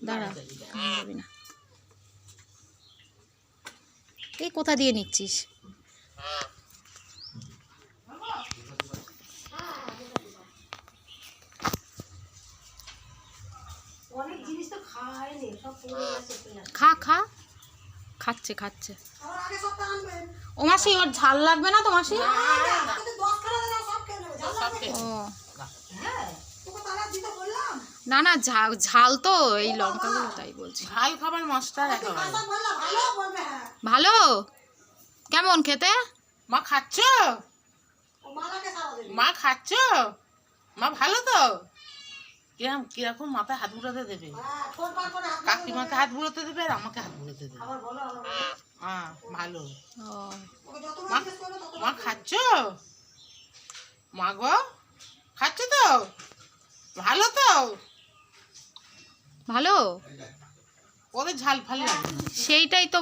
দাঁড়া, যাবি না। এই কোথা দিয়ে নিচ্ছিস? খা খা, খাচ্ছে খাচ্ছে। ও মাসি, ওর ঝাল লাগবে না তো মাসি? ও না না, ঝাল তো এই লঙ্কাগুলো, তাই বলছি। ঝাল খাবার মাস্টার একেবারে। ভালো কেমন খেতে? মা খাচ্ছ? মা খাচ্ছ? মা ভালো তো? কিরকম মাথায় হাত বুড়াতে দেবে, কাকিমাকে হাত বুড়োতে দেবে আর আমাকে হাত বুড়োতে দেবে। হ্যাঁ ভালো। মা খাচ্ছ? মা গো খাচ্ছ তো? ভালো তো? ভালো, ওদের ঝাল ভালো লাগে না। সেইটাই তো